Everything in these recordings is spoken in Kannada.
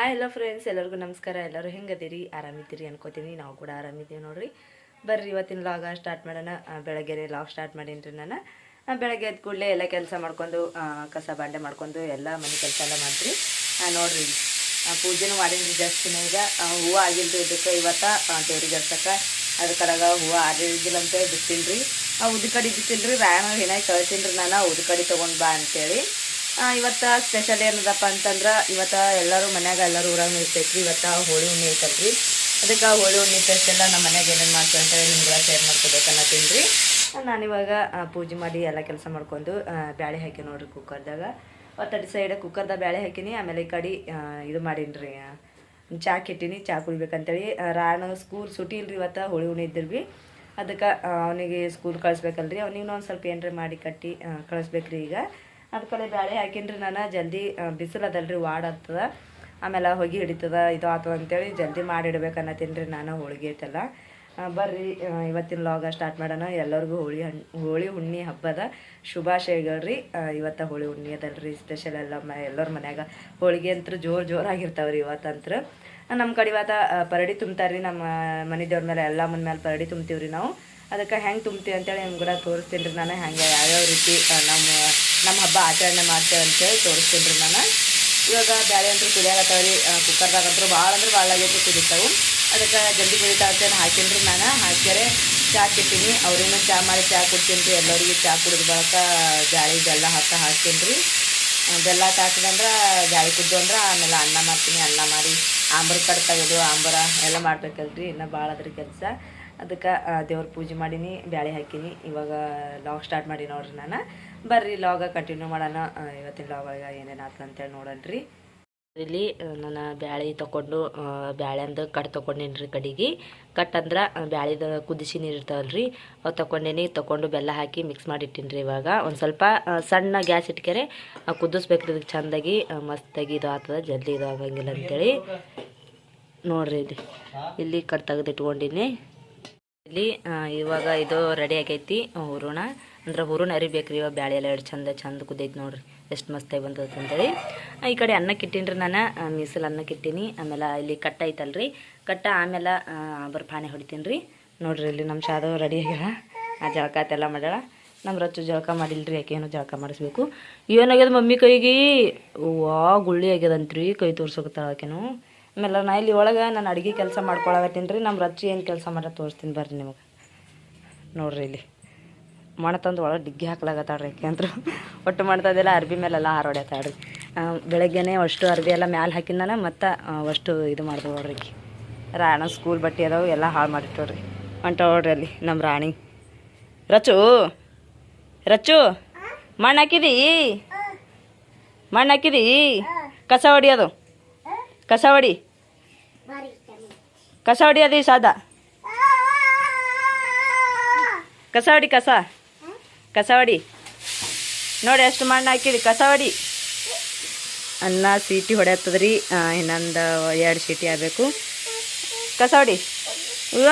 ಹಾಯ್ ಹಲೋ ಫ್ರೆಂಡ್ಸ್, ಎಲ್ಲರಿಗೂ ನಮಸ್ಕಾರ. ಎಲ್ಲರೂ ಹೆಂಗದಿರಿ? ಆರಾಮಿದ್ದೀರಿ ಅನ್ಕೋತೀನಿ. ನಾವು ಕೂಡ ಆರಾಮಿದ್ದೀವಿ ನೋಡ್ರಿ. ಬರ್ರಿ ಇವತ್ತಿನ ಲಾಗ ಸ್ಟಾರ್ಟ್ ಮಾಡೋಣ. ಬೆಳಗ್ಗೆ ಲಾಗ್ ಸ್ಟಾರ್ಟ್ ಮಾಡೀನಿ ನಾನು. ಬೆಳಗ್ಗೆ ಎದ್ದ ಕೂಡಲೇ ಎಲ್ಲ ಕೆಲಸ ಮಾಡ್ಕೊಂಡು ಕಸ ಬಾಂಡೆ ಮಾಡ್ಕೊಂಡು ಎಲ್ಲ ಮನೆ ಕೆಲಸ ಎಲ್ಲ ಮಾಡಿದ್ರಿ. ನೋಡ್ರಿ ಪೂಜೆನೂ ಮಾಡೀನಿ ಜಸ್ಟ್ ಈಗ. ಹೂವು ಆಗಿಲ್ರಿ ಇದಕ್ಕೆ ಇವತ್ತು ದೇವ್ರಿಗೆ ಹಚ್ಚಕ್ಕೆ. ಅದ್ರ ಕಡೆಗೆ ಹೂವು ಆಗಿಲ್ಲ ಅಂತೇಳಿ ಬಿಡ್ತೀನಿ ರೀ. ಉದ್ಕಡಿ ಬಿಡ್ತೀನಿ ರೀ. ವ್ಯಾಯಾಮ ಏನಾಗಿ ಕಳ್ತೀನಿ ರೀ ನಾನು, ಉದ್ಕಡಿ ತೊಗೊಂಡು ಬಾ ಅಂತೇಳಿ. ಇವತ್ತು ಸ್ಪೆಷಲ್ ಏನದಪ್ಪ ಅಂತಂದ್ರೆ, ಇವತ್ತು ಎಲ್ಲರೂ ಮನ್ಯಾಗ ಎಲ್ಲರೂ ಊರಾಗ ಇರ್ತೈತಿ ರೀ. ಇವತ್ತು ಹೋಳಿ ಹುಣ್ಣಿ ಐತಲ್ರಿ. ಅದಕ್ಕೆ ಹೋಳಿ ಹುಣ್ಣಿ ಸ್ಪೆಷಲ್ ನಮ್ಮ ಮನ್ಯಾಗ ಏನೇನು ಮಾಡ್ತೀವಿ ಅಂತೇಳಿ ನಿಮ್ಗೆ ಶೇರ್ ಮಾಡ್ಕೋಬೇಕನ್ನತ್ತೀನಿ ರೀ. ನಾನಿವಾಗ ಪೂಜೆ ಮಾಡಿ ಎಲ್ಲ ಕೆಲಸ ಮಾಡ್ಕೊಂಡು ಬ್ಯಾಳೆ ಹಾಕಿ ನೋಡ್ರಿ ಕುಕ್ಕರ್ದಾಗ. ಒತ್ತಡಿ ಸೈಡ್ ಕುಕ್ಕರ್ದಾಗ ಬ್ಯಾಳೆ ಹಾಕಿನಿ. ಆಮೇಲೆ ಈ ಕಡೆ ಇದು ಮಾಡೀನಿ ರೀ, ಚಾ ಕೆಟ್ಟಿನಿ. ಚಾ ಕುಡಿಬೇಕಂತೇಳಿ ರಾಣ ಸ್ಕೂಲ್ ಸುಟಿ ಇಲ್ರಿ ಇವತ್ತು, ಹೋಳಿ ಹುಣ್ಣಿ ಇದ್ದಿರ್ವಿ. ಅದಕ್ಕೆ ಅವನಿಗೆ ಸ್ಕೂಲ್ ಕಳಿಸ್ಬೇಕಲ್ರಿ. ಅವ್ನಿಗೆ ಒಂದು ಸ್ವಲ್ಪ ಏನರ ಮಾಡಿ ಕಟ್ಟಿ ಕಳಿಸ್ಬೇಕ್ರಿ ಈಗ. ಅದಕ್ಕೆ ಬ್ಯಾಳೆ ಹಾಕಿನ್ರಿ ನಾನು. ಜಲ್ದಿ ಬಿಸಿಲು ಅದಲ್ರಿ, ವಾಡ್ ಆಗ್ತದ, ಆಮೇಲೆ ಹೊಗೆ ಹಿಡಿತದ, ಇದು ಆಗ್ತದ ಅಂತೇಳಿ ಜಲ್ದಿ ಮಾಡಿಡ್ಬೇಕನ್ನತ್ತೀನಿ ರೀ ನಾನು. ಹೋಳಿಗೆ ಐತಲ್ಲ. ಬರ್ರಿ ಇವತ್ತಿನ ಲಾಗ ಸ್ಟಾರ್ಟ್ ಮಾಡೋಣ. ಎಲ್ಲರಿಗೂ ಹೋಳಿ ಹುಣ್ಣಿ ಹಬ್ಬದ ಶುಭಾಶಯಗಳು ರೀ. ಇವತ್ತು ಹೋಳಿ ಹುಣ್ಣಿ ಅದಲ್ರಿ ಸ್ಪೆಷಲ್. ಎಲ್ಲರ ಮನ್ಯಾಗ ಹೋಳಿಗೆ ಅಂತೂ ಜೋರಾಗಿರ್ತಾವ್ರಿ ಇವತ್ತಂತ್ರ. ನಮ್ಮ ಕಡೆ ಇವತ್ತು ಪರಡಿ ತುಂಬ್ತಾರೆ ರೀ. ನಮ್ಮ ಮನೆ ದೇವ್ರ ಮೇಲೆ ಎಲ್ಲ ಮನೆ ಮೇಲೆ ಪರಡಿ ತುಂಬ್ತೀವಿ ರೀ ನಾವು. ಅದಕ್ಕೆ ಹೆಂಗೆ ತುಂಬ್ತೀವಿ ಅಂತೇಳಿ ನಿಮ್ಗೆ ಕೂಡ ತೋರಿಸ್ತೀನಿ ರೀ ನಾನು. ಹೆಂಗೆ ಯಾವ್ಯಾವ ರೀತಿ ನಮ್ಮ ಹಬ್ಬ ಆಚರಣೆ ಮಾಡ್ತೇವೆ ಅಂತೇಳಿ ತೋರಿಸ್ತೀನಿ ರೀ ನಾನು. ಇವಾಗ ಬ್ಯಾಳೆ ಅಂತೂ ಕುದಿಯಾಗತ್ತವ್ರಿ. ಕುಕ್ಕರ್ದಾಗಂತೂ ಭಾಳ ಅಂದ್ರೆ ಭಾಳ ಆಗೈತಿ ಕುದಿತಾವು. ಅದಕ್ಕೆ ಜಲ್ದಿ ಕುದಿತಾವತ್ತೇನು ಹಾಕೀನಿ ರೀ ನಾನು. ಹಾಕ್ಯಾರೆ ಚಹಾ ಕೆಟ್ಟೀನಿ. ಅವ್ರೇನು ಚಹಾ ಮಾಡಿ ಚಹಾ ಕೊಡ್ತೀನಿ ರೀ. ಎಲ್ಲರಿಗೆ ಚಹಾ ಕುಡಿದ ಬಳಕ ಬ್ಯಾಳೆ ಬೆಲ್ಲ ಹಾಕ್ತೀನಿ ರೀ. ಬೆಲ್ಲ ಹಾಕಿದಂದ್ರೆ ಬ್ಯಾಳೆ ಕುದ್ದು ಅಂದ್ರೆ ಆಮೇಲೆ ಅನ್ನ ಮಾಡ್ತೀನಿ. ಅನ್ನ ಮಾಡಿ ಆಂಬರ ಕಡೆ ತೆಗೆದು ಆಂಬರ ಎಲ್ಲ ಮಾಡ್ಬೇಕಲ್ರಿ. ಇನ್ನೂ ಭಾಳ ಅದ್ರಿ ಕೆಲಸ. ಅದಕ್ಕೆ ದೇವ್ರ ಪೂಜೆ ಮಾಡೀನಿ, ಬ್ಯಾಳೆ ಹಾಕೀನಿ. ಇವಾಗ ಲಾಗ್ ಸ್ಟಾರ್ಟ್ ಮಾಡಿ ನೋಡ್ರಿ ನಾನು. ಬರ್ರಿ ಲಾಗ ಕಂಟಿನ್ಯೂ ಮಾಡೋಣ. ಇವತ್ತಿನ ಲಾಗ್ ಒಳಗೆ ಏನೇನು ಆಯ್ತು ಅಂತೇಳಿ ನೋಡೋಣ್ರಿ. ಇಲ್ಲಿ ನಾನು ಬ್ಯಾಳೆ ತೊಗೊಂಡು ಬ್ಯಾಳೆ ಅಂದು ಕಟ್ ತೊಗೊಂಡೇನಿ ರೀ. ಕಡೆಗೆ ಕಟ್ ಅಂದ್ರೆ ಬ್ಯಾಳೆದು ಕುದಿಸಿ ನೀರು ಇರ್ತಾವಲ್ರಿ, ಅವು ತೊಗೊಂಡು ಬೆಲ್ಲ ಹಾಕಿ ಮಿಕ್ಸ್ ಮಾಡಿಟ್ಟಿನಿ ರೀ. ಇವಾಗ ಒಂದು ಸ್ವಲ್ಪ ಸಣ್ಣ ಗ್ಯಾಸ್ ಇಟ್ಕೆರೆ ಕುದಿಸ್ಬೇಕ್ರಿ. ಇದಕ್ಕೆ ಚೆಂದಾಗಿ ಮಸ್ತಾಗಿ ಇದು ಆಗ್ತದೆ, ಜಲ್ದಿ ಇದು ಆಗಂಗಿಲ್ಲ ಅಂತೇಳಿ ನೋಡ್ರಿ. ಇಲ್ಲಿ ಕಟ್ ತೆಗೆದು ಇಟ್ಕೊಂಡಿನಿ. ಇಲ್ಲಿ ಇವಾಗ ಇದು ರೆಡಿ ಆಗೈತಿ ಹೂರಣ. ಅಂದ್ರೆ ಹೂರಣ ಅರಿಬೇಕ್ರಿ. ಇವಾಗ ಬ್ಯಾಳೆ ಎಲ್ಲ ಎರಡು ಚಂದ ಕುದೈತಿ ನೋಡ್ರಿ, ಎಷ್ಟು ಮಸ್ತಾಗಿ ಬಂದದ ಅಂತೇಳಿ. ಈ ಕಡೆ ಅನ್ನಕ್ಕೆ ಇಟ್ಟೀನಿ ರೀ ನಾನು. ಮೀಸಲು ಅನ್ನಕ್ಕೆ ಇಟ್ಟೀನಿ. ಆಮೇಲೆ ಇಲ್ಲಿ ಕಟ್ಟ ಐತಲ್ರಿ, ಕಟ್ಟ ಆಮೇಲೆ ಪಾನೆ ಹೊಡಿತೀನಿ ರೀ. ನೋಡ್ರಿ ಇಲ್ಲಿ ನಮ್ಮ ಶಾದು ರೆಡಿ ಆಗ್ಯಾಳ. ಜಳಕ ಆತೆಲ್ಲ ಮಾಡ್ಯಾಳ. ನಮ್ಮ ರಚ್ಚು ಜಳಕ ಮಾಡಿಲ್ರಿ, ಯಾಕೇನು ಜಳಕ ಮಾಡಿಸ್ಬೇಕು. ಏನಾಗ್ಯದ ಮಮ್ಮಿ ಕೈಗೆ? ಗುಳ್ಳಿ ಆಗ್ಯದಂತ್ರಿ, ಕೈ ತೋರ್ಸೋಕತ್ತಾಳ ಆಕೆನು. ಆಮೇಲೆ ನಾ ಇಲ್ಲಿ ಒಳಗೆ ನಾನು ಅಡುಗೆ ಕೆಲಸ ಮಾಡ್ಕೊಳಕತ್ತೀನಿ ರೀ. ನಮ್ಮ ರಚ್ಚು ಏನು ಕೆಲಸ ಮಾಡೋ ತೋರಿಸ್ತೀನಿ ಬರ್ರಿ ನಿಮಗೆ. ನೋಡ್ರಿ ಇಲ್ಲಿ ಮಣ ತಂದು ಒಳಗೆ ಡಿಗ್ಗಿ ಹಾಕ್ಲಾಗತ್ತಾಳ್ರಿ. ಯಾಕೆಂದ್ರೆ ಒಟ್ಟು ಮಾಡ್ತದೆಲ್ಲ ಅರ್ಬಿ ಮೇಲೆಲ್ಲ ಹಾರೋಡ್ಯತ್ತಾಳ್ರಿ. ಬೆಳಗ್ಗೆನೇ ಅಷ್ಟು ಅರ್ಬಿ ಎಲ್ಲ ಮ್ಯಾಲೆ ಹಾಕಿನ ನಾನು. ಮತ್ತು ಅಷ್ಟು ಇದು ಮಾಡ್ದೆ ನೋಡ್ರಿ. ರಾಣ ಸ್ಕೂಲ್ ಬಟ್ಟೆ ಅದಾವು ಎಲ್ಲ ಹಾಳು ಮಾಡಿಟ್ಟೋಡ್ರಿ. ಹೊಂಟ ನೋಡ್ರಿ ಅಲ್ಲಿ ನಮ್ಮ ರಾಣಿ. ರಚ್ಚು ಮಣ್ಣು ಹಾಕಿದಿ? ಕಸ ಹೊಡಿಯೋದು, ಕಸ ಹೊಡಿಯೋದು ಸಾದಾ. ಕಸ ಹೊಡಿ ನೋಡಿ. ಎಷ್ಟು ಮಣ್ಣು ಹಾಕಿರಿ, ಕಸ ಹೊಡಿ. ಅನ್ನ ಸೀಟಿ ಹೊಡೆಯತ್ತದ್ರಿ. ಇನ್ನೊಂದು 2 ಸೀಟಿ ಆಗಬೇಕು. ಕಸ ಹೊಡಿ.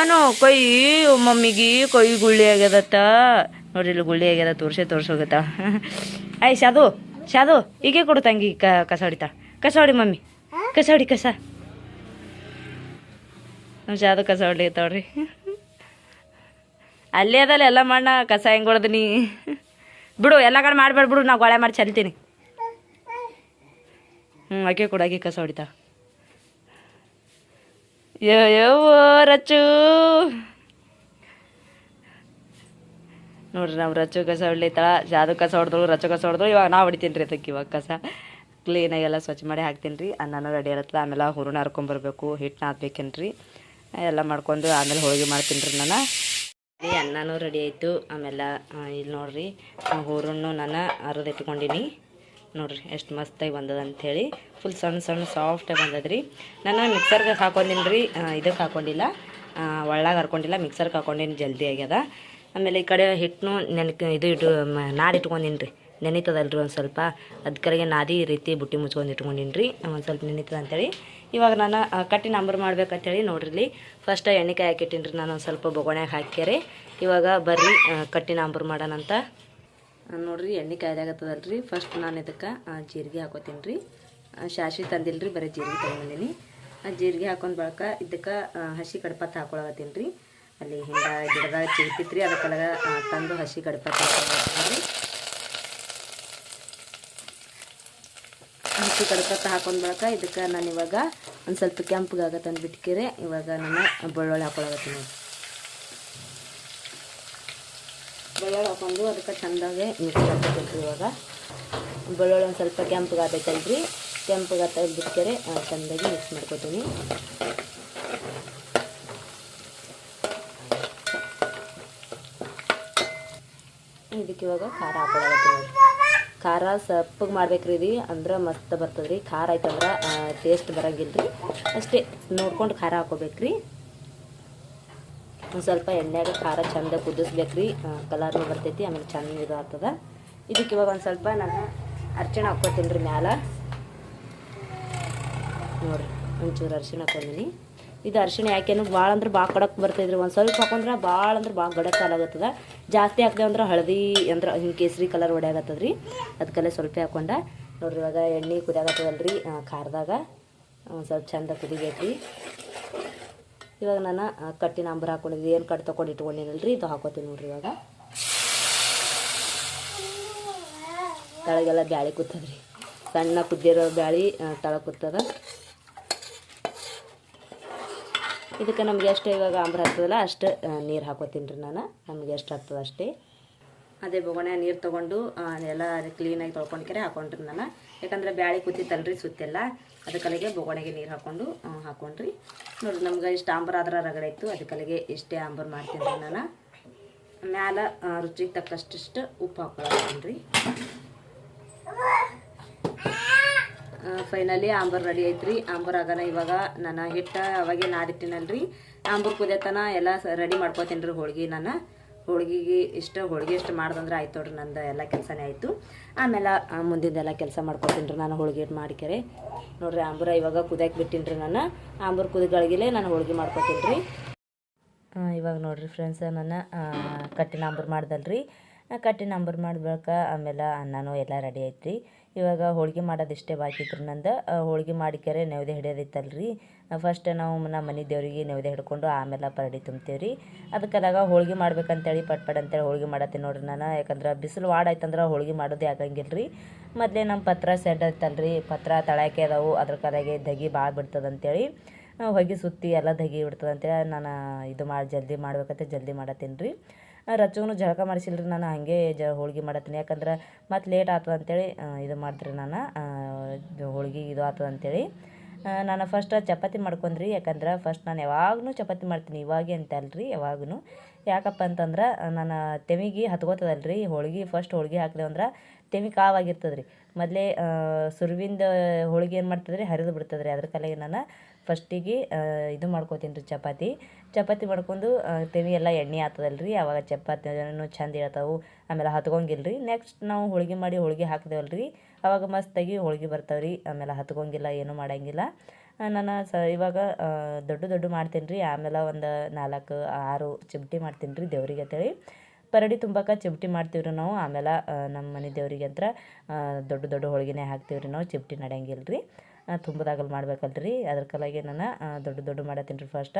ಏನು ಕೈ ಮಮ್ಮಿಗೆ ಕೈ ಗುಳ್ಳಿ ಆಗ್ಯದತ್ತ ನೋಡ್ರಿ. ಇಲ್ಲಿ ಗುಳ್ಳಿ ಆಗ್ಯದ, ತೋರ್ಸೋಗತ್ತ. ಆಯ್ ಶಾದು ಹೀಗೆ ಕೊಡು ತಂಗಿ. ಕಸ ಹೊಡಿತಾಳ. ಕಸ ಹೊಡಿ ಮಮ್ಮಿ, ಕಸ ಹೊಡಿ. ನಮ್ಮ ಶಾದು ಕಸ ಹೊಡ್ಲಿತ್ತಾವ್ರಿ. ಅಲ್ಲೇ ಅದಲ್ಲ ಎಲ್ಲ ಮಣ್ಣ. ಕಸ ಹೆಂಗೆ ಹೊಡೆದು ಬಿಡು, ಎಲ್ಲ ಕಡೆ ಮಾಡಬೇಡ ಬಿಡು, ನಾವು ಗೊಳೆ ಮಾಡಿ ಚಲ್ತೀನಿ. ಆಕೆ ಕೂಡ ಆಕೆ ಕಸ ಹೊಡಿತಾ. ಯವ್ವ ರಚ್ಚು ನೋಡ್ರಿ. ನಾವು ರಚ್ಚು ಕಸ ಹೊಡ್ಲಿತ್ತಾಳ, ಜಾದು ಕಸ ಹೊಡೆದ್ರು, ರಚ್ಚು ಕಸ ಹೊಡೆದ್ರು. ಇವಾಗ ನಾವು ಹೊಡಿತೀನಿ ರೀ ಅದಕ್ಕೆ. ಇವಾಗ ಕಸ ಕ್ಲೀನಾಗೆಲ್ಲ ಸ್ವಚ್ಛ ಮಾಡಿ ಹಾಕ್ತೀನಿ ರೀ. ಅನ್ನನೂ ರೆಡಿ ಇರತ್ತಲ್ಲ. ಆಮೇಲೆ ಹೂರಣ ಹರ್ಕೊಂಬರ್ಬೇಕು, ಹಿಟ್ಟು ನಾದ್ಬೇಕೇನು ರೀ. ಎಲ್ಲ ಮಾಡ್ಕೊಂಡು ಆಮೇಲೆ ಹೋಳಿಗೆ ಮಾಡ್ತೀನಿ ರೀ ನಾನು. ಅನ್ನನೂ ರೆಡಿ ಆಯಿತು. ಆಮೇಲೆ ಇಲ್ಲಿ ನೋಡ್ರಿ ಹೂರಣು ನಾನು ಅರ್ದು ಇಟ್ಕೊಂಡಿನಿ. ನೋಡ್ರಿ ಎಷ್ಟು ಮಸ್ತಾಗಿ ಬಂದದ ಅಂಥೇಳಿ. ಫುಲ್ ಸಣ್ಣ ಸಾಫ್ಟಾಗಿ ಬಂದದ್ರಿ. ನಾನು ಮಿಕ್ಸರ್ಗೆ ಹಾಕೊಂಡಿನಿ ರೀ. ಇದಕ್ಕೆ ಹಾಕೊಂಡಿಲ್ಲ, ಒಳ್ಳಾಗ ಹರ್ಕೊಂಡಿಲ್ಲ, ಮಿಕ್ಸರ್ಗೆ ಹಾಕೊಂಡಿನಿ. ಜಲ್ದಿ ಆಗ್ಯದ. ಆಮೇಲೆ ಈ ಕಡೆ ಹಿಟ್ಟನು ನಾದಿಟ್ಕೊಂಡಿನಿ ರೀ. ನೆನೀತದಲ್ರಿ ಒಂದು ಸ್ವಲ್ಪ, ಅದಕ್ಕೆ ನಾದಿ ಈ ರೀತಿ ಬುಟ್ಟಿ ಮುಚ್ಕೊಂಡು ಇಟ್ಕೊಂಡಿನಿ ರೀ. ಒಂದು ಸ್ವಲ್ಪ ನೆನೀತದ ಅಂತೇಳಿ. ಇವಾಗ ನಾನು ಕಟ್ಟಿ ನಂಬರ್ ಮಾಡ್ಬೇಕಂತೇಳಿ ನೋಡ್ರಿ. ಇಲ್ಲಿ ಫಸ್ಟ್ ಎಣ್ಣೆಕಾಯಿ ಹಾಕಿಟ್ಟಿನಿ ರೀ ನಾನು. ಒಂದು ಸ್ವಲ್ಪ ಬೊಗಣ್ಯಾಗ ಹಾಕ್ಯಾರೆ. ಇವಾಗ ಬರ್ರಿ ಕಟ್ಟಿ ನಂಬರ್ ಮಾಡೋಣಂತ. ನೋಡ್ರಿ ಎಣ್ಣೆ ಕಾಯ್ದಾಗತ್ತದಲ್ರಿ. ಫಸ್ಟ್ ನಾನು ಇದಕ್ಕೆ ಜೀರಿಗೆ ಹಾಕೋತೀನಿ ರೀ. ಸಾಸಿವೆ ತಂದಿಲ್ರಿ, ಬರೀ ಜೀರಿಗೆ ತೊಗೊಂಬಂದೀನಿ. ಜೀರಿಗೆ ಹಾಕೊಂಡು ಬಳಕ ಇದಕ್ಕೆ ಹಸಿ ಕಡ್ಪತ್ತು ಹಾಕೊಳತ್ತೀನಿ ರೀ. ಅಲ್ಲಿ ಹಿಂಗೆ ಗಿಡದಾಗ ಚಿಗ್ತಿತ್ತು ರೀ, ಅದಕ್ಕೆಲ್ಲ ತಂದು ಹಸಿ ಕಡ್ಪತ್ತು ಹಾಕೊಳತ್ತೀನಿ ರೀ. ಹಸಿ ಕಡ್ಪತ್ತು ಹಾಕೊಂಡು ಬಳಕ ಇದಕ್ಕೆ ನಾನು ಇವಾಗ ಒಂದು ಸ್ವಲ್ಪ ಕೆಂಪಗಾಗತ್ತಂದು ಬಿಟ್ಕೆರೆ ಇವಾಗ ನಾನು ಬೆಳ್ಳುಳ್ಳಿ ಹಾಕೊಳತ್ತೀನಿ. ಬೆಳ್ಳುಳ್ಳಿ ಹಾಕೊಂಡು ಅದಕ್ಕೆ ಚೆಂದಾಗೆ ಮಿಕ್ಸ್ ಮಾಡ್ಕೊತೀನಿ. ಇವಾಗ ಬೆಳ್ಳುಳ್ಳಿ ಒಂದು ಸ್ವಲ್ಪ ಕೆಂಪಗಾಗಬೇಕಲ್ರಿ, ಕೆಂಪಗಾತ ಬಿಟ್ಕೆರೆ ಚೆಂದಾಗಿ ಮಿಕ್ಸ್ ಮಾಡ್ಕೊತೀನಿ. ಇದಕ್ಕೆ ಇವಾಗ ಖಾರ ಹಾಕೊಳತ್ತೀನಿ. ಖಾರ ಸಪ್ಪಗೆ ಮಾಡ್ಬೇಕ್ರಿ ಇದು, ಅಂದ್ರೆ ಮಸ್ತ್ ಬರ್ತದೆ ರೀ. ಖಾರ ಆಯ್ತಂದ್ರೆ ಟೇಸ್ಟ್ ಬರೋಂಗಿಲ್ಲ ರೀ, ಅಷ್ಟೇ ನೋಡ್ಕೊಂಡು ಖಾರ ಹಾಕೋಬೇಕ್ರಿ. ಒಂದು ಸ್ವಲ್ಪ ಎಣ್ಣೆಗೆ ಖಾರ ಚೆಂದ ಕುದಿಸ್ಬೇಕ್ರಿ, ಕಲರ್ನು ಬರ್ತೈತಿ, ಆಮೇಲೆ ಚೆಂದ ಇದು ಆಗ್ತದೆ. ಇದಕ್ಕೆ ಇವಾಗ ಒಂದು ಸ್ವಲ್ಪ ನಾನು ಅರ್ಶಿಣ ಹಾಕ್ಕೊತೀನಿ ರೀ ಮ್ಯಾಲ. ನೋಡಿರಿ ಒಂಚೂರು ಅರ್ಶಿಣ ಹಾಕೊಂಡಿನಿ. ಇದು ಅರ್ಶಿಣ ಯಾಕೇನು ಭಾಳ ಅಂದ್ರೆ ಭಾಳ ಕಡಕ್ ಬರ್ತೈತೆ ರೀ. ಒಂದು ಸ್ವಲ್ಪ ಹಾಕೊಂಡ್ರೆ ಭಾಳ ಅಂದ್ರೆ ಭಾಳ ಗಡಕ್ ಕಾಲಾಗತ್ತದ. ಜಾಸ್ತಿ ಹಾಕಿದೆ ಅಂದ್ರೆ ಹಳದಿ ಅಂದ್ರೆ ಹಿಂಗೆ ಕೇಸರಿ ಕಲರ್ ಹೊಡೆಯಾಗತ್ತದ ರೀ, ಅದಕ್ಕೆಲ್ಲ ಸ್ವಲ್ಪ ಹಾಕೊಂಡ. ನೋಡಿರಿ ಇವಾಗ ಎಣ್ಣೆ ಕುದಿಯಾಗತ್ತದಲ್ಲ ರೀ ಖಾರದಾಗ, ಒಂದು ಸ್ವಲ್ಪ ಚೆಂದ ಕುದಿಬೇಕು ರೀ. ಇವಾಗ ನಾನು ಕಟ್ಟಿನ ಅಂಬರ್ ಹಾಕೊಂಡಿದ್ದೆ, ಏನು ಕಟ್ಟು ತೊಗೊಂಡು ಇಟ್ಕೊಂಡಿನಲ್ಲ ರೀ, ಇದು ಹಾಕೋತೀನಿ ನೋಡಿರಿ. ಇವಾಗ ತಳಗೆಲ್ಲ ಬ್ಯಾಳಿ ಕೂತದ್ರಿ, ಸಣ್ಣ ಕುದ್ದಿರೋ ಬ್ಯಾಳಿ ತಳ ಕೂತದ. ಇದಕ್ಕೆ ನಮ್ಗೆ ಎಷ್ಟು ಇವಾಗ ಅಂಬರ್ ಹಾಕ್ತದಲ್ಲ ಅಷ್ಟು ನೀರು ಹಾಕೋತೀನಿ ರೀ ನಾನು, ನಮಗೆ ಎಷ್ಟು ಆಗ್ತದೆ ಅಷ್ಟೇ. ಅದೇ ಬೊಗಣೆ ನೀರು ತೊಗೊಂಡು ಎಲ್ಲ ಕ್ಲೀನಾಗಿ ತೊಳ್ಕೊಂಡ್ಕೆರೆ ಹಾಕೊಂಡ್ರಿ ನಾನು, ಯಾಕಂದರೆ ಬ್ಯಾಳಿ ಕೂತಿತ್ತಲ್ರಿ ಸುತ್ತೆಲ್ಲ, ಅದಕ್ಕಲ್ಲಿಗೆ ಬೊಗಣೆಗೆ ನೀರು ಹಾಕೊಂಡ್ರಿ. ನೋಡಿರಿ ನಮ್ಗೆ ಇಷ್ಟು ಅಂಬರ್ ಆದ್ರೆ ರಗಡೆ ಇತ್ತು, ಅದಕ್ಕಲ್ಲಿಗೆ ಇಷ್ಟೇ ಅಂಬರ್ ಮಾಡ್ತೀನಿ ರೀ ನಾನು. ಮ್ಯಾಲ ರುಚಿಗೆ ತಕ್ಕಷ್ಟು ಉಪ್ಪು ಹಾಕೊಳ್ತೀನಿ ರೀ. ಫೈನಲಿ ಆಂಬರ್ ರೆಡಿ ಐತ್ರಿ. ಆಂಬರ್ ಆಗೋಣ ಇವಾಗ ನಾನು ಹಿಟ್ಟು ಅವಾಗೆ ನಾದಿಟ್ಟಿನಲ್ರಿ, ಆಂಬರ್ ಕುದಿಯತನ ಎಲ್ಲ ರೆಡಿ ಮಾಡ್ಕೋತೀನಿ ರೀ. ಹೋಳ್ಗೆ ನಾನು ಹೋಳ್ಗೆಗೆ ಹೋಳ್ಗೆ ಇಷ್ಟು ಮಾಡ್ದಂದ್ರೆ ಆಯ್ತು ನೋಡ್ರಿ, ನಂದು ಎಲ್ಲ ಕೆಲಸನೇ ಆಯಿತು. ಆಮೇಲೆ ಮುಂದಿಂದೆಲ್ಲ ಕೆಲಸ ಮಾಡ್ಕೊತೀನಿ ರೀ ನಾನು ಹೋಳ್ಗೆ ಮಾಡಿಕೆರೆ. ನೋಡಿರಿ ಆಂಬೂರ ಇವಾಗ ಕುದಿಯಕ್ಕೆ ಬಿಟ್ಟಿನಿ ರೀ ನಾನು, ಆಂಬೂರು ಕುದಿಗಳಿಗೆಲೆ ನಾನು ಹೋಳ್ಗೆ ಮಾಡ್ಕೊತೀನಿ ರೀ. ಇವಾಗ ನೋಡಿರಿ ಫ್ರೆಂಡ್ಸ್, ನಾನು ಕಟ್ಟಿನ ಆಂಬೂರು ಮಾಡ್ದಲ್ರಿ, ಕಟ್ಟಿನ ಅಂಬರ್ ಮಾಡ್ಬೇಕಾ ಆಮೇಲೆ ಅನ್ನನೂ ಎಲ್ಲ ರೆಡಿ ಐತ್ರಿ. ಇವಾಗ ಹೋಳ್ಗೆ ಮಾಡೋದು ಇಷ್ಟೇ ಬಾಕಿ ಇತ್ತು ನಂದು. ಹೋಳ್ಗೆ ಮಾಡಿಕೆರೆ ನೈವೇದ್ಯ ಹಿಡಿಯೋದಿತ್ತಲ್ರಿ, ಫಸ್ಟ್ ನಾವು ನಮ್ಮ ಮನೆ ದೇವರಿಗೆ ನೈವೇದ್ಯ ಹಿಡ್ಕೊಂಡು ಆಮೇಲೆ ಪರಡಿ ತುಂಬ್ತೀವಿ ರೀ. ಅದಕ್ಕಾದಾಗ ಹೋಳ್ಗೆ ಮಾಡ್ಬೇಕಂತೇಳಿ ಪಟ್ ಅಂತೇಳಿ ಹೋಳ್ಗೆ ಮಾಡತ್ತೀನಿ ನೋಡ್ರಿ ನಾನು. ಯಾಕಂದ್ರೆ ಬಿಸಿಲು ವಾಡಾಯ್ತಂದ್ರೆ ಹೋಳ್ಗೆ ಮಾಡೋದೇ ಆಗಂಗಿಲ್ಲ ರೀ. ಮೊದಲೇ ನಮ್ಮ ಪತ್ರ ಸೆಡ್ ಐತಲ್ರಿ, ಪತ್ರ ತಳಕ್ಕೆ ಅದಾವು, ಅದ್ರ ಕಡೆಗೆ ದಗಿ ಭಾಳ ಬಿಡ್ತದಂತೇಳಿ ಹೊಗೆ ಸುತ್ತಿ ಎಲ್ಲ ದಗಿ ಬಿಡ್ತದಂತೇಳಿ ನಾನು ಇದು ಜಲ್ದಿ ಮಾಡ್ಬೇಕಂತ ಜಲ್ದಿ ಮಾಡತ್ತೀನಿ ರೀ. ರಚ್ಚಗೂ ಜಳಕ ಮಾಡಿಸಿಲ್ರಿ ನಾನು, ಹಾಗೆ ಹೋಳ್ಗೆ ಮಾಡತ್ತೀನಿ. ಯಾಕಂದ್ರೆ ಮತ್ತು ಲೇಟ್ ಆಗ್ತದೆ ಅಂತೇಳಿ ಇದು ಮಾಡಿದ್ರಿ ನಾನು, ಹೋಳ್ಗೆ ಇದು ಆಗ್ತದೆ ಅಂತೇಳಿ ನಾನು ಫಸ್ಟ್ ಚಪಾತಿ ಮಾಡ್ಕೊಂಡ್ರಿ. ಯಾಕಂದ್ರೆ ಫಸ್ಟ್ ನಾನು ಯಾವಾಗೂ ಚಪಾತಿ ಮಾಡ್ತೀನಿ, ಇವಾಗೆ ಅಂತ ಅಲ್ರಿ, ಯಾವಾಗೂ. ಯಾಕಪ್ಪ ಅಂತಂದ್ರೆ ನಾನು ತೆಮಿಗೆ ಹತ್ಕೋತದಲ್ರಿ ಹೋಳ್ಗೆ. ಫಸ್ಟ್ ಹೋಳ್ಗೆ ಹಾಕಿದೆ ಅಂದ್ರೆ ತೆಮಿ ಕಾವಾಗಿರ್ತದೆ ರೀ. ಮೊದಲೇ ಸುರುವಿಂದ ಹೋಳ್ಗೆ ಏನು ಮಾಡ್ತದ್ರಿ, ಹರಿದು ಬಿಡ್ತದ್ರಿ. ಅದ್ರ ಕಲೆಗೆ ನಾನು ಫಸ್ಟಿಗೆ ಇದು ಮಾಡ್ಕೋತೀನಿ ರೀ, ಚಪಾತಿ ಮಾಡ್ಕೊಂಡು ತೆವಿ ಎಲ್ಲ ಎಣ್ಣೆ ಆಗ್ತದಲ್ರಿ, ಆವಾಗ ಚಪಾತಿನೂ ಚಂದ ಇರ್ತಾವೆ, ಆಮೇಲೆ ಹತ್ಕೊಂಗಿಲ್ಲ ರೀ. ನೆಕ್ಸ್ಟ್ ನಾವು ಹೋಳ್ಗೆ ಮಾಡಿ ಹೋಳ್ಗೆ ಹಾಕಿದೆವಲ್ರಿ, ಆವಾಗ ಮಸ್ತಾಗಿ ಹೋಳ್ಗೆ ಬರ್ತಾವೆ ರೀ, ಆಮೇಲೆ ಹತ್ಕೊಂಗಿಲ್ಲ, ಏನೂ ಮಾಡೋಂಗಿಲ್ಲ. ನಾನು ಇವಾಗ ದೊಡ್ಡ ಮಾಡ್ತೀನಿ ರೀ. ಆಮೇಲೆ ಒಂದು 4-6 ಚಿಮಟಿ ಮಾಡ್ತೀನಿ ರೀ ದೇವ್ರಿಗೆ ಅಂತೇಳಿ. ಪರಡಿ ತುಂಬಕ್ಕೆ ಚಿಮಟಿ ಮಾಡ್ತೀವಿ ರೀ ನಾವು. ಆಮೇಲೆ ನಮ್ಮ ಮನೆ ದೇವ್ರಿಗೆ ಅಂತ ದೊಡ್ಡ ಹೋಳ್ಗೆನೇ ಹಾಕ್ತೀವಿ ರೀ ನಾವು, ಚಿಮಟಿ ನಡೆಯಂಗಿಲ್ಲ ರೀ, ತುಂಬದಾಗಲ್ಲಿ ಮಾಡ್ಬೇಕಲ್ರಿ. ಅದ್ರ ಕಲಾಗೆ ನಾನು ದೊಡ್ಡ ಮಾಡತ್ತೀನಿ ರೀ. ಫಸ್ಟ್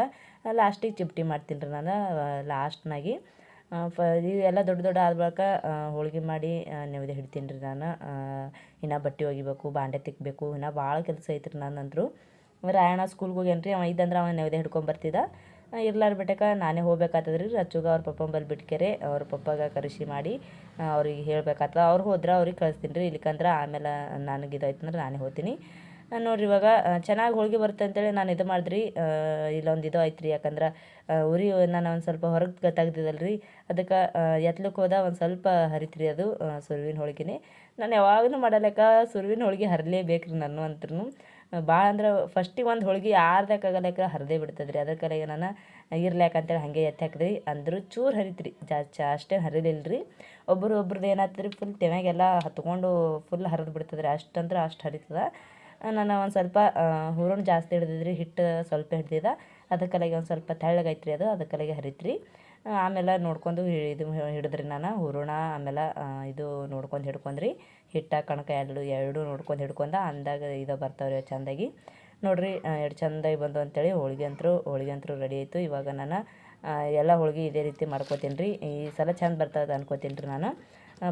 ಲಾಸ್ಟಿಗೆ ಚಿಮಟಿ ಮಾಡ್ತೀನಿ ರೀ ನಾನು ಲಾಸ್ಟ್ನಾಗಿ. ಇವೆಲ್ಲ ದೊಡ್ಡ ಆದ ಬಳಿಕ ಹೋಳ್ಗೆ ಮಾಡಿ ನೈವೇದ್ಯ ಹಿಡ್ತೀನಿ ರೀ ನಾನು. ಇನ್ನು ಬಟ್ಟೆ ಒಗಿಬೇಕು, ಬಾಂಡೆ ತಿಕ್ಕಬೇಕು, ಇನ್ನು ಭಾಳ ಕೆಲಸ ಐತ್ರಿ ನನ್ನಂದ್ರು. ರಾಯಣ್ಣ ಸ್ಕೂಲ್ಗೆ ಹೋಗ್ಯಾನ ರೀ, ಅವ ಇದ್ದಂದ್ರೆ ಅವ ನೈವೇದ್ಯ ಹಿಡ್ಕೊಂಬರ್ತಿದ್ದ. ಇರ್ಲಾರ ಬಿಟ್ಟಕ ನಾನೇ ಹೋಗ್ಬೇಕಾಗ್ತದೆ ರೀ. ರಚ್ಚುಗ ಅವ್ರ ಪಪ್ಪನ ಬಲ್ಲಿ ಬಿಟ್ಕೆರೆ ಅವ್ರ ಪಪ್ಪಾಗ ಕರೆಸಿ ಮಾಡಿ ಅವ್ರಿಗೆ ಹೇಳ್ಬೇಕಾಗ್ತದೆ. ಅವ್ರು ಹೋದ್ರೆ ಅವ್ರಿಗೆ ಕಳಿಸ್ತೀನಿ ರೀ, ಇಲ್ಲಿಕಂದ್ರೆ ಆಮೇಲೆ ನನಗೆ ಇದಾಯ್ತಂದ್ರೆ ನಾನೇ ಹೋಗ್ತೀನಿ. ನೋಡಿರಿ ಇವಾಗ ಚೆನ್ನಾಗಿ ಹೋಳ್ಗೆ ಬರುತ್ತೆ ಅಂತೇಳಿ ನಾನು ಇದು ಮಾಡಿದ್ರಿ. ಇಲ್ಲೊಂದು ಇದು ಐತೆ ರೀ, ಯಾಕಂದ್ರೆ ಉರಿ ನಾನು ಒಂದು ಸ್ವಲ್ಪ ಹೊರಗೆ ತೆಗ್ದಿದ್ದಲ್ಲ ರೀ, ಅದಕ್ಕೆ ಎತ್ಲಕ್ಕೆ ಹೋದ ಒಂದು ಸ್ವಲ್ಪ ಹರಿತ್ರಿ ಅದು ಸುರುವಿನ ಹೋಳ್ಗೆನೇ. ನಾನು ಯಾವಾಗಲೂ ಮಾಡಲೆಕ್ಕ ಸುರುವಿನ ಹೋಳ್ಗೆ ಹರಿಲೇಬೇಕು ರೀ ನಾನು ಅಂತೂ. ಭಾಳ ಅಂದ್ರೆ ಫಸ್ಟಿಗೆ ಒಂದು ಹೋಳ್ಗೆ ಯಾರ್ದಕ್ಕಾಗಲೆಕ್ಕ ಹರಿದೇ ಬಿಡ್ತದೆ ರೀ. ಅದ್ರ ಕಡೆಗೆ ನಾನು ಇರ್ಲ್ಯಾಕಂತೇಳಿ ಹಾಗೆ ಎತ್ತಿ ಹಾಕಿದ್ರಿ. ಅಂದರೂ ಚೂರು ಹರಿತ್ರಿ, ಅಷ್ಟೇ ಹರಿಲಿಲ್ಲ ರೀ. ಒಬ್ರದ್ದು ಏನಾಗ್ತದೆ ಫುಲ್ ತೆವ್ಯಾಗೆಲ್ಲ ಹತ್ಕೊಂಡು ಫುಲ್ ಹರಿದು ಬಿಡ್ತದೆ ರೀ, ಅಷ್ಟಂದ್ರೆ ಅಷ್ಟು ಹರಿತದೆ. ನಾನು ಒಂದು ಸ್ವಲ್ಪ ಹೂರಣ ಜಾಸ್ತಿ ಹಿಡ್ದಿದ್ರಿ, ಹಿಟ್ಟು ಸ್ವಲ್ಪ ಹಿಡ್ದಿದ್ದ, ಅದಕ್ಕಲ್ಲಿಗೆ ಒಂದು ಸ್ವಲ್ಪ ತೆಳ್ಳಗೈತ್ರಿ ಅದು, ಅದಕ್ಕಲ್ಲಿಗೆ ಹರಿತ್ರಿ. ಆಮೇಲೆ ನೋಡ್ಕೊಂಡು ಇದು ಹಿಡಿದ್ರಿ ನಾನು ಹೂರಣ. ಆಮೇಲೆ ಇದು ನೋಡ್ಕೊಂಡು ಹಿಡ್ಕೊಂಡ್ರಿ ಹಿಟ್ಟು ಕಣಕ ಎರಡು ನೋಡ್ಕೊಂಡು ಹಿಡ್ಕೊಂಡು ಅಂದಾಗ ಇದು ಬರ್ತಾವ್ರಿ ಚೆಂದಾಗಿ ನೋಡಿರಿ. ಎರಡು ಚೆಂದಾಗಿ ಬಂದು ಅಂತೇಳಿ ಹೋಳಿಗೆ ಅಂತೂ ರೆಡಿ ಆಯಿತು. ಇವಾಗ ನಾನು ಎಲ್ಲ ಹೋಳಿಗೆ ಇದೇ ರೀತಿ ಮಾಡ್ಕೋತೀನಿ ರೀ. ಈ ಸಲ ಚೆಂದ ಬರ್ತದೆ ಅನ್ಕೋತೀನಿ ರೀ. ನಾನು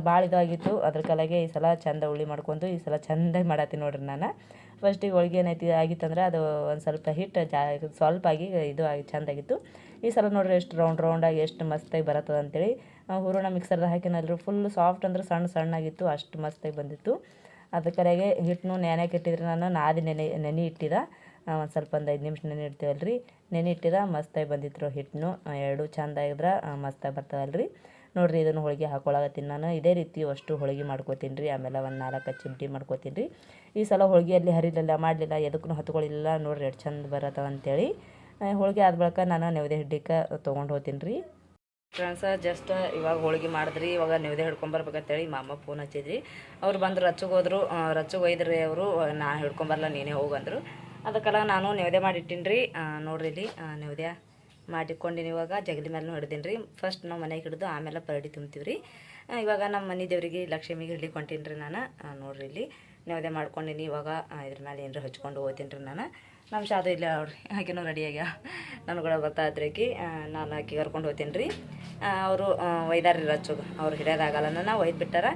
ಭಾಳ ಇದಾಗಿತ್ತು, ಅದ್ರ ಕಲೆಗೆ ಈ ಸಲ ಚೆಂದ ಉಳ್ಳಿ ಮಾಡ್ಕೊಂಡು ಈ ಸಲ ಚೆಂದಾಗಿ ಮಾಡತ್ತೀನಿ ನೋಡಿರಿ. ನಾನು ಫಸ್ಟಿಗೆ ಹೋಳಿಗೆ ಏನೈತಿ ಆಗಿತ್ತಂದ್ರೆ ಅದು ಒಂದು ಸ್ವಲ್ಪ ಹಿಟ್ಟು ಸ್ವಲ್ಪ ಆಗಿ ಇದು ಆಗಿ ಚೆಂದಾಗಿತ್ತು. ಈ ಸಲ ನೋಡಿರಿ ಎಷ್ಟು ರೌಂಡಾಗಿ ಎಷ್ಟು ಮಸ್ತಾಗಿ ಬರತ್ತದ ಅಂತೇಳಿ ಹೂರಣ ಮಿಕ್ಸರ್ದಾಗ ಹಾಕಿನಲ್ರಿ. ಫುಲ್ ಸಾಫ್ಟ್ ಅಂದ್ರೆ ಸಣ್ಣಾಗಿತ್ತು, ಅಷ್ಟು ಮಸ್ತಾಗಿ ಬಂದಿತ್ತು. ಅದ್ರ ಕಡೆಗೆ ಹಿಟ್ಟನ್ನು ನೆನೆಯಕ್ಕೆ ಇಟ್ಟಿದ್ರೆ ನಾನು ನಾದಿ ನೆನೆ ಇಟ್ಟಿದ್ದೆ. ಒಂದು ಸ್ವಲ್ಪ 5 ನಿಮಿಷ ನೆನೆ ಇಡ್ತೀವಲ್ಲ ರೀ, ನೆನೆ ಇಟ್ಟಿದ್ದೆ ಮಸ್ತಾಗಿ ಬಂದಿತ್ತು ಹಿಟ್ಟನ್ನು. ಎರಡು ಚೆಂದ ಆಗಿದ್ರೆ ಮಸ್ತಾಗಿ ಬರ್ತಾವಲ್ಲ ರೀ. ನೋಡಿರಿ ಇದನ್ನು ಹೋಳಿಗೆ ಹಾಕ್ಕೊಳಕತ್ತೀನಿ ನಾನು. ಇದೇ ರೀತಿ ಅಷ್ಟು ಹೋಳಿಗೆ ಮಾಡ್ಕೋತೀನಿ ರೀ. ಆಮೇಲೆ ಒಂದು 4 ಚಿಮಟಿ ಮಾಡ್ಕೋತೀನಿ ರೀ. ಈ ಸಲ ಹೋಳಿಗೆಯಲ್ಲಿ ಹರಿಲಿಲ್ಲ ಮಾಡಲಿಲ್ಲ, ಎದಕ್ಕೂ ಹತ್ಕೊಳ್ಳಿಲ್ಲ. ನೋಡಿರಿ ಎಷ್ಟು ಚಂದ ಬರತ್ತವ ಅಂತೇಳಿ ಹೋಳಿಗೆ ಆದ ಬಳಿಕ ನಾನು ನೈವೇದ್ಯ ಹಿಡ್ಲಿಕ್ಕೆ ತೊಗೊಂಡು ಹೋಗ್ತೀನಿ ರೀ. ಫ್ರೆಂಡ್ಸ ಜಸ್ಟ್ ಇವಾಗ ಹೋಳಿಗೆ ಮಾಡಿದ್ರಿ, ಇವಾಗ ನೈವೇದ್ಯ ಹಿಡ್ಕೊಂಬರ್ಬೇಕಂತೇಳಿ ಮಾಮ ಫೋನ್ ಹಚ್ಚಿದ್ರಿ. ಅವ್ರು ಬಂದು ರಚ್ಚಗೆ ಹೋದ್ರು. ರಚ್ಚಗೆ ಒಯ್ದ್ರಿ ಅವರು. ನಾನು ಹಿಡ್ಕೊಂಬರಲ್ಲ ನೀನೇ ಹೋಗಂದರು. ಅದಕ್ಕೆಲ್ಲ ನಾನು ನೈವೇದ್ಯ ಮಾಡಿಟ್ಟಿನಿ ರೀ. ನೋಡ್ರಿ ಇಲ್ಲಿ ನೈವೇದ್ಯ ಮಾಡಿಕೊಂಡಿನಿ. ಇವಾಗ ಜಗಲಿ ಮೇಲೂ ಹಿಡ್ದೀನಿ ರೀ. ಫಸ್ಟ್ ನಾವು ಮನೆಗೆ ಹಿಡಿದು ಆಮೇಲೆ ಪರಡಿ ತುಂಬ್ತೀವಿ ರೀ. ಇವಾಗ ನಮ್ಮ ಮನೆ ದೇವರಿಗೆ ಲಕ್ಷ್ಮಿಗೆ ಹಿಡ್ಲಿಕ್ಕೆ ಹೊಂಟೀನಿ ರೀ ನಾನು. ನೋಡ್ರಿ ಇಲ್ಲಿ ನೈವೇದ್ಯ ಮಾಡ್ಕೊಂಡಿನಿ. ಇವಾಗ ಇದ್ರ ಮೇಲೆ ಏನರ ಹಚ್ಕೊಂಡು ಹೋಗ್ತೀನಿ ರೀ ನಾನು. ನಮ್ಮ ಶಾದು ಇಲ್ಲ ಅವ್ರಿ, ಆಕೆನೂ ರೆಡಿಯಾಗ್ಯ. ನಾನು ಕೂಡ ಬರ್ತಾ ಇದ್ರೇಕಿ ನಾನು ಆಕೆ ಕರ್ಕೊಂಡು ಹೋಗ್ತೀನಿ ರೀ. ಅವರು ಒಯ್ದಾರ ರೀ ರಚ್ಚು. ಅವ್ರು ಹಿಡಿಯೋದಾಗಲ್ಲ, ನಾನು ಒಯ್ದು ಬಿಟ್ಟಾರ.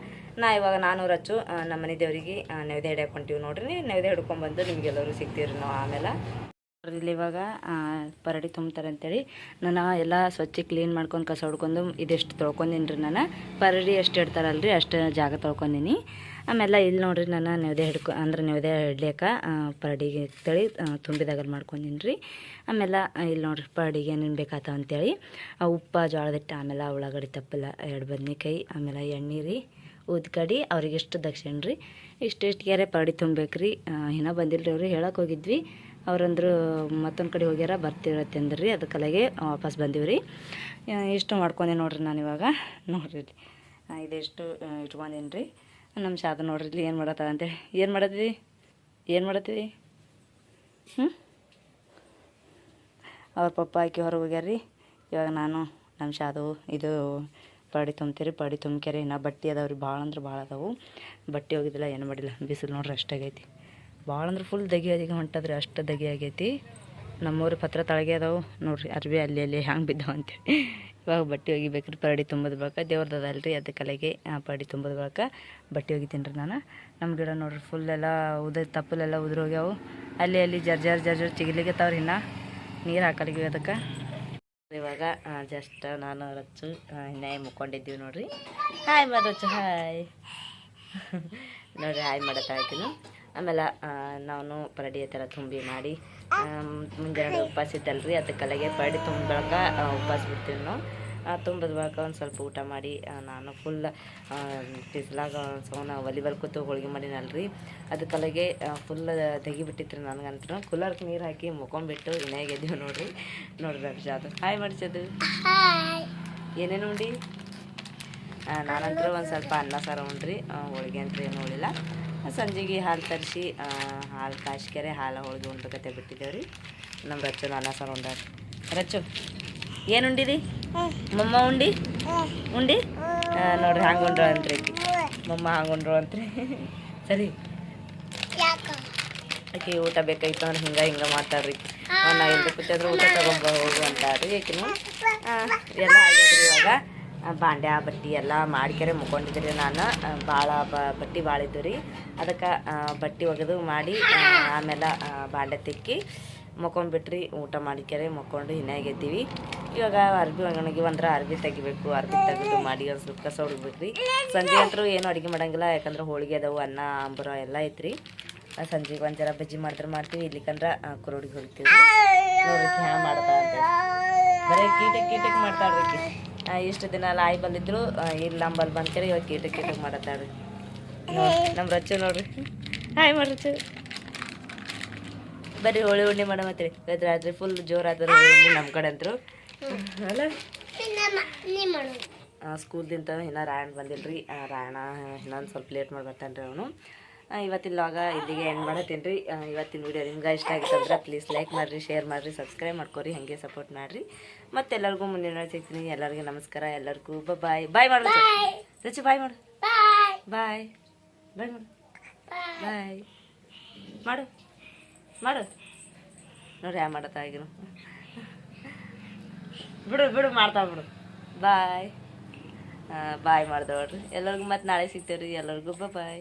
ಇವಾಗ ನಾನು ರಚ್ಚು ನಮ್ಮ ಮನೆ ದೇವರಿಗೆ ನೈವೇದ್ಯ ಹಿಡಿಯಕ್ಕೆ ಹೊಂಟೀವಿ ನೋಡ್ರಿ. ನೈವೇದ್ಯ ಹಿಡ್ಕೊಂಡ್ಬಂದು ನಿಮಗೆಲ್ಲರೂ ಸಿಗ್ತೀವಿ ರೀ ನಾವು ಆಮೇಲೆ. ಇಲ್ಲಿ ಇವಾಗ ಪರಡಿ ತುಂಬ್ತಾರೆ ಅಂತೇಳಿ ನಾನು ಎಲ್ಲ ಸ್ವಚ್ಛ ಕ್ಲೀನ್ ಮಾಡ್ಕೊಂಡು ಕಸ ಹೊಡ್ಕೊಂಡು ಇದೆಷ್ಟು ತೊಳ್ಕೊಂಡೀನಿ ರೀ. ನಾನು ಪರಡಿ ಎಷ್ಟು ಇಡ್ತಾರಲ್ರಿ ಅಷ್ಟು ಜಾಗ ತೊಳ್ಕೊಂಡೀನಿ. ಆಮೇಲೆ ಇಲ್ಲಿ ನೋಡಿರಿ ನಾನು ನೈವೇದ್ಯ ನೈವೇದ್ಯ ಇಡ್ಲಿಕ್ಕೆ ಪರಡಿಗೆ ಅಂತೇಳಿ ತುಂಬಿದಾಗಲ್ಲಿ ಮಾಡ್ಕೊಂಡೀನಿ ರೀ. ಆಮೇಲೆ ಇಲ್ಲಿ ನೋಡಿರಿ ಪರಡಿಗೆ ಏನೇನು ಬೇಕಾಗ್ತಾವ ಅಂತೇಳಿ ಉಪ್ಪು, ಜೋಳದ ಹಿಟ್ಟು, ಆಮೇಲೆ ಉಳ್ಳಾಗಡ್ಡಿ ತಪ್ಪಲ, 2 ಬದ್ನೆಕಾಯಿ, ಆಮೇಲೆ ಎಣ್ಣೆ ರೀ, ಉದ್ಕಡಿ, ಅವ್ರಿಗೆ ಎಷ್ಟು ದಕ್ಷಿಣ ರೀ. ಇಷ್ಟಿಗೆ ಪರಡಿ ತುಂಬಬೇಕು ರೀ. ಇನ್ನೂ ಬಂದಿಲ್ಲ ರೀ. ಅವ್ರು ಹೇಳಕ್ಕೆ ಹೋಗಿದ್ವಿ. ಅವ್ರಂದ್ರು ಮತ್ತೊಂದು ಕಡೆ ಹೋಗ್ಯಾರ ಬರ್ತಿರತ್ತೆ ಅಂದ್ರಿ. ಅದಕ್ಕಲಾಗೆ ವಾಪಸ್ ಬಂದೀವಿ ರೀ. ಇಷ್ಟು ಮಾಡ್ಕೊಂಡೆ ನೋಡ್ರಿ ನಾನು. ಇವಾಗ ನೋಡ್ರಿ ಇದೆಷ್ಟು ಇಟ್ಕೊಂಡೀನಿ ರೀ. ನಮ್ಮ ಶಾದ ನೋಡ್ರಿ ಇಲ್ಲಿ ಏನು ಮಾಡತ್ತ ಅಂತೇಳಿ. ಏನು ಮಾಡತ್ತೀವಿ ಅವ್ರ ಪಪ್ಪ ಆಕಿ ಹೊರಗೆ ಹೋಗ್ಯಾರ ರೀ. ಇವಾಗ ನಾನು ನಮ್ಮ ಶಾದು ಇದು ಪರಡಿ ತುಂಬ್ತೀರಿ. ಪರಡಿ ತುಂಬ್ಕ್ಯಾರಿ. ಇನ್ನೂ ಬಟ್ಟೆ ಅದಾವ್ರಿ, ಭಾಳ ಅಂದ್ರೆ ಭಾಳ ಅದಾವು. ಬಟ್ಟೆ ಹೋಗಿದ್ದಿಲ್ಲ, ಏನು ಮಾಡಿಲ್ಲ. ಬಿಸಿಲು ನೋಡ್ರಿ ಅಷ್ಟಾಗೈತಿ. ಭಾಳ ಅಂದ್ರೆ ಫುಲ್ ದಗಿ ಹೊಂಟದ್ರಿ, ಅಷ್ಟು ದಗಿ ಆಗೈತಿ. ನಮ್ಮೂರು ಪತ್ರ ತಳಗೆ ಅದಾವು ನೋಡ್ರಿ. ಅರ್ಬಿ ಅಲ್ಲಿ ಹ್ಯಾಂಗೆ ಬಿದ್ದಾವ ಅಂತೇಳಿ ಇವಾಗ ಬಟ್ಟೆ ಒಗಿಬೇಕ್ರಿ. ಪರಡಿ ತುಂಬೋದು ಬಳಕ ದೇವ್ರದಲ್ರಿ, ಅದಕ್ಕೆ ಕಲೆಗೆ ಪರಡಿ ತುಂಬೋದು ಬಳಕ ಬಟ್ಟೆ ಒಗಿತೀನಿ ರೀ ನಾನು. ನಮ್ಮ ಗಿಡ ನೋಡ್ರಿ ಫುಲ್ ಎಲ್ಲ ತಪ್ಪಲೆಲ್ಲ ಉದುರು ಹೋಗ್ಯಾವು. ಅಲ್ಲಿ ಜರ್ ಚಿಗಿಲಿಗೆ ತಾವ್ರಿ. ಇನ್ನು ನೀರು ಹಾಕಲಿಗೆ ಅದಕ್ಕೆ. ಇವಾಗ ಜಸ್ಟ್ ನಾನು ರಚ್ಚು ಇನ್ನೇ ಮುಕ್ಕೊಂಡಿದ್ದೀವಿ ನೋಡ್ರಿ. ಹಾಯ್ ರಚ್ಚು, ಹಾಯ್ ನೋಡ್ರಿ, ಹಾಯ್ ಮಾಡತ್ತಾಕಿನು. ಆಮೇಲೆ ನಾನು ಪರಡಿ ಥರ ತುಂಬಿ ಮಾಡಿ ಮುಂಜಾನೆ ಉಪವಾಸ ಇದ್ದಲ್ರಿ, ಅದಕ್ಕಲ್ಲಿಗೆ ಪರಡಿ ತುಂಬ ಬಳಕ ಉಪವಾಸ ಬಿಡ್ತೀವಿ ನಾವು. ತುಂಬಿದ ಬಳಕ ಒಂದು ಸ್ವಲ್ಪ ಊಟ ಮಾಡಿ ನಾನು ಫುಲ್ ಬಿಸಿಲಾಗ ವಾಲಿಬಾಲ್ ಕೂತು ಹೋಳಿಗೆ ಮಾಡಿನಲ್ರಿ. ಅದಕ್ಕಲ್ಲಿಗೆ ಫುಲ್ ತೆಗಿಬಿಟ್ಟಿತ್ತು ರೀ ನನಗಂತೂ. ಕುಲ್ಲರ್ಗೆ ನೀರು ಹಾಕಿ ಮುಕೊಂಬಿಟ್ಟು ಇನ್ನೇಗೆ ಎದ್ದೀವಿ ನೋಡ್ರಿ. ನೋಡ್ರಿ ಅದು ಹಾಯ್ ಮಾಡಿಸೋದು. ಏನೇನು ಉಂಡಿ? ನಾನಂತೂ ಒಂದು ಸ್ವಲ್ಪ ಅನ್ನ ಸಾರು ಉಂಡ್ರಿ. ಹೋಳಿಗೆ ಅಂತ ಏನು ಉಳಿಲ್ಲ. ಸಂಜೆಗೆ ಹಾಲು ತರಿಸಿ ಹಾಲು ಕಾಯಿಸ್ಕೆರೆ ಹಾಲು ಹೋಳಿಗೆ ಉಂಡ್ಬೇಕತ್ತೆ ಬಿಟ್ಟಿದ್ದೇವೆ ರೀ. ನಮ್ಮ ರಚ್ಚು ಅನ್ನ ಸಾರು ಉಂಡಾರಿ. ರಚ್ಚು ಏನು ಉಂಡಿದಿ? ಮಮ್ಮ ಉಂಡಿ ನೋಡ್ರಿ ಹಂಗೆ ಉಂಡ್ರು ಅಂತ್ರಿ. ಮಮ್ಮ ಹಂಗೆ ಉಂಡ್ರು ಅಂತ್ರಿ. ಸರಿ ಆಕೆ ಊಟ ಬೇಕಾಯ್ತು ಅಂದ್ರೆ ಹಿಂಗೆ ಮಾಡ್ತಾರ್ರಿ. ನಾವು ಎಲ್ರು ಕೂತಿದ್ರು ಊಟ ಹೋಗು ಅಂತಾರ್ರಿ. ಆಕಿನೂ ಎಲ್ಲ ಆಗ್ಯದ್ರಿ. ಇವಾಗ ಬಾಂಡೆ ಬಟ್ಟೆ ಎಲ್ಲ ಮಾಡ್ಕೆರೆ ಮುಕ್ಕೊಂಡಿದ್ರಿ ನಾನು. ಭಾಳ ಬಟ್ಟೆ ಭಾಳ ಇದ್ದು ರೀ. ಅದಕ್ಕೆ ಬಟ್ಟೆ ಒಗೆದು ಮಾಡಿ ಆಮೇಲೆ ಬಾಂಡೆ ತಿಕ್ಕಿ ಮುಕ್ಕೊಂಡ್ಬಿಟ್ರಿ. ಊಟ ಮಾಡಿಕೆರೆ ಮುಕ್ಕೊಂಡು ಹಿನ್ನಾಗೆದ್ದೀವಿ. ಇವಾಗ ಅರ್ಬಿ ಒಣಗಿ ಬಂದ್ರೆ ಅರ್ಬಿ ತೆಗಿಬೇಕು. ಅರ್ಬಿ ತೆಗೆದು ಮಾಡಿ ಒಂದು ಸ್ವಲ್ಪ ಕಸ ಹುಡುಗ್ಬೇಕ್ರಿ. ಸಂಜೆ ಅಂತರೂ ಏನು ಅಡುಗೆ ಮಾಡೋಂಗಿಲ್ಲ, ಯಾಕಂದ್ರೆ ಹೋಳಿಗೆ ಅದಾವು, ಅನ್ನ ಅಂಬರ ಎಲ್ಲ ಐತ್ರಿ. ಸಂಜೆಗೆ ಒಂದು ಜರ ಬಜ್ಜಿ ಮಾಡ್ತೀವಿ. ಇಲ್ಲಿಕಂದ್ರೆ ಕುರುಡಿಗೆ ಹೋಗ್ತೀವಿ. ನೋಡ್ರಿ ಹ್ಯಾಂಗ ಮಾಡ್ತಾ ಅಂತ ಬರೀ ಕೀಟಕ್ಕೆ ಮಾಡ್ತಾಳ್ರಿ. ಇಷ್ಟು ದಿನ ಎಲ್ಲ ಆಯ್ ಬಂದಿದ್ರು, ಇಲ್ಲಿ ನಂಬಲ್ಲಿ ಬಂದ್ಕರೆ ಇವಾಗ ಕೀಟಕ್ಕೆ ಮಾಡತ್ತಾಳ್ರಿ. ನಮ್ಮ ರಚ್ಚು ನೋಡ್ರಿ, ಹಾಯ್ ಮಾಡ್ರಚ್ಚು. ಬರೀ ಹೋಳಿ ಉಣ್ಣೆ ಮಾಡಮತ್ರಿ. ಇವತ್ತು ರಾತ್ರಿ ಫುಲ್ ಜೋರಾದ್ರೆ ನಮ್ಮ ಕಡೆ ಅಂತರು ಅಲ್ಲ. ಸ್ಕೂಲ್ದಿಂದ ಇನ್ನೂ ರಾಯಣ್ಣ ಬಂದಿಲ್ರಿ. ರಾಯಣ್ಣ ಇನ್ನೊಂದು ಸ್ವಲ್ಪ ಲೇಟ್ ಮಾಡಿ ಬರ್ತಾನೆ ರೀ ಅವನು. ಇವತ್ತಿನ ಲಾಗ ಇಲ್ಲಿಗೆ ಎಂಡ್ ಮಾಡತ್ತೀನಿ ರೀ. ಇವತ್ತಿನ ವೀಡಿಯೋ ನಿಮ್ಗೆ ಇಷ್ಟ ಆಗಿತ್ತಂದ್ರೆ ಪ್ಲೀಸ್ ಲೈಕ್ ಮಾಡಿರಿ, ಶೇರ್ ಮಾಡಿರಿ, ಸಬ್ಸ್ಕ್ರೈಬ್ ಮಾಡ್ಕೊರಿ, ಹಾಗೆ ಸಪೋರ್ಟ್ ಮಾಡಿರಿ. ಮತ್ತೆಲ್ಲರಿಗೂ ಮುಂದಿನ ಸಿಗ್ತೀನಿ. ಎಲ್ಲರಿಗೂ ನಮಸ್ಕಾರ. ಎಲ್ಲರಿಗೂ ಬಾಯ್ ಬಾಯ್ ಮಾಡು ರಚು. ಬಾಯ್ ಮಾಡು. ಬಾಯ್. ಬಾಯ್ ಮಾಡು ಬಾಯ್ ಮಾಡು ಮಾಡು ನೋಡ್ರಿ ಯಾ ಮಾಡತ್ತ ಈಗನು ಬಿಡು ಬಿಡು ಮಾಡ್ತಾ ಬಿಡು ಬಾಯ್ ಬಾಯ್ ಮಾಡ್ದೆ ನೋಡ್ರಿ ಎಲ್ಲರಿಗೂ ಮತ್ತೆ ನಾಳೆ ಸಿಗ್ತೇವೆ ರೀ ಎಲ್ಲರಿಗೂ ಬಾಯ್